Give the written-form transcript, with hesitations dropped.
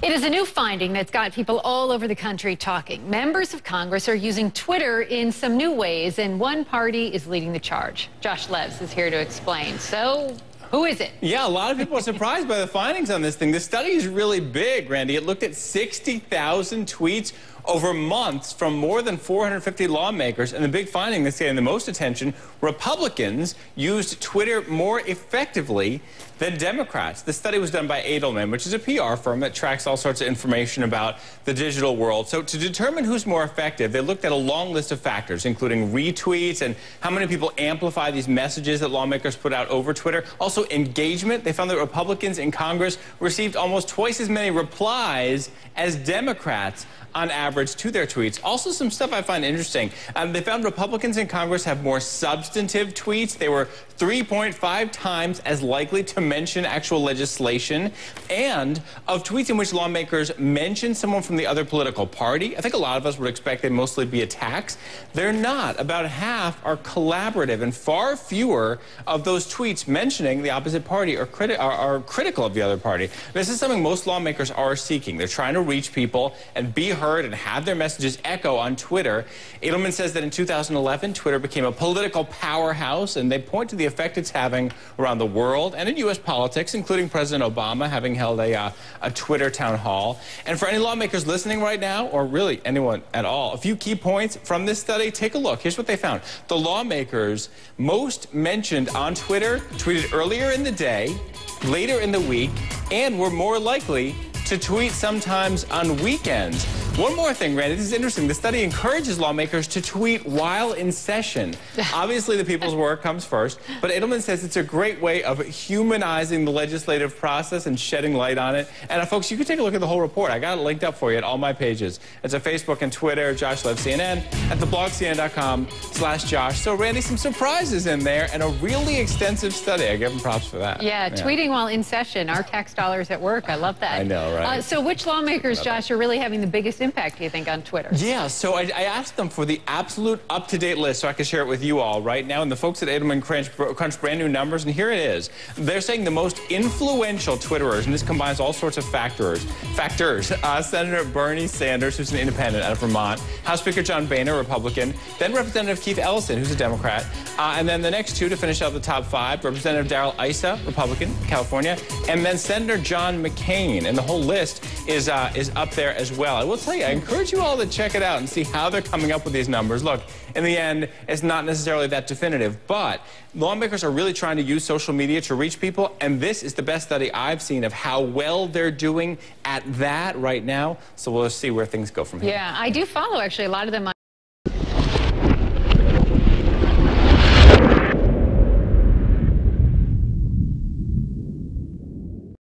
It is a new finding that's got people all over the country talking. Members of Congress are using Twitter in some new ways, and one party is leading the charge. Josh Levs is here to explain. So, who is it? Yeah, a lot of people are surprised by the findings on this thing. The study is really big, Randy. It looked at 60,000 tweets over months from more than 450 lawmakers. And the big finding that's getting the most attention, Republicans used Twitter more effectively than Democrats. The study was done by Edelman, which is a PR firm that tracks all sorts of information about the digital world. So to determine who's more effective, they looked at a long list of factors, including retweets and how many people amplify these messages that lawmakers put out over Twitter. Also engagement. They found that Republicans in Congress received almost twice as many replies as Democrats on average to their tweets. Also some stuff I find interesting. They found Republicans in Congress have more substantive tweets. They were 3.5 times as likely to mention actual legislation. And of tweets in which lawmakers mention someone from the other political party, I think a lot of us would expect they'd mostly be attacks. They're not. About half are collaborative, and far fewer of those tweets mentioning the opposite party are critical of the other party. This is something most lawmakers are seeking. They're trying to reach people and be heard and have their messages echo on Twitter. Edelman says that in 2011, Twitter became a political powerhouse, and they point to the effect it's having around the world and in U.S. politics, including President Obama having held a Twitter town hall. And for any lawmakers listening right now, or really anyone at all, a few key points from this study, take a look. Here's what they found. The lawmakers most mentioned on Twitter tweeted earlier in the day, later in the week, and were more likely to tweet sometimes on weekends. One more thing, Randy, this is interesting. The study encourages lawmakers to tweet while in session. Obviously, the people's work comes first, but Edelman says it's a great way of humanizing the legislative process and shedding light on it. And folks, you can take a look at the whole report. I got it linked up for you at all my pages. It's at Facebook and Twitter, Josh Levs CNN, at theblogcnn.com/Josh. So, Randy, some surprises in there and a really extensive study. I give them props for that. Yeah, tweeting while in session. Our tax dollars at work. I love that. I know, right? So which lawmakers, Josh, are really having the biggest impact, do you think, on Twitter? Yeah, so I asked them for the absolute up-to-date list so I could share it with you all right now. And the folks at Edelman crunched brand new numbers, and here it is. They're saying the most influential Twitterers, and this combines all sorts of factors. Senator Bernie Sanders, who's an independent out of Vermont, House Speaker John Boehner, Republican, then Representative Keith Ellison, who's a Democrat, and then the next two to finish out the top five, Representative Darrell, Issa, Republican, California, and then Senator John McCain. And the whole list is up there as well. I will tell you, I encourage you all to check it out and see how they're coming up with these numbers. Look, in the end, it's not necessarily that definitive, but lawmakers are really trying to use social media to reach people, and this is the best study I've seen of how well they're doing at that right now. So we'll see where things go from here. Yeah, I do follow, actually, a lot of them on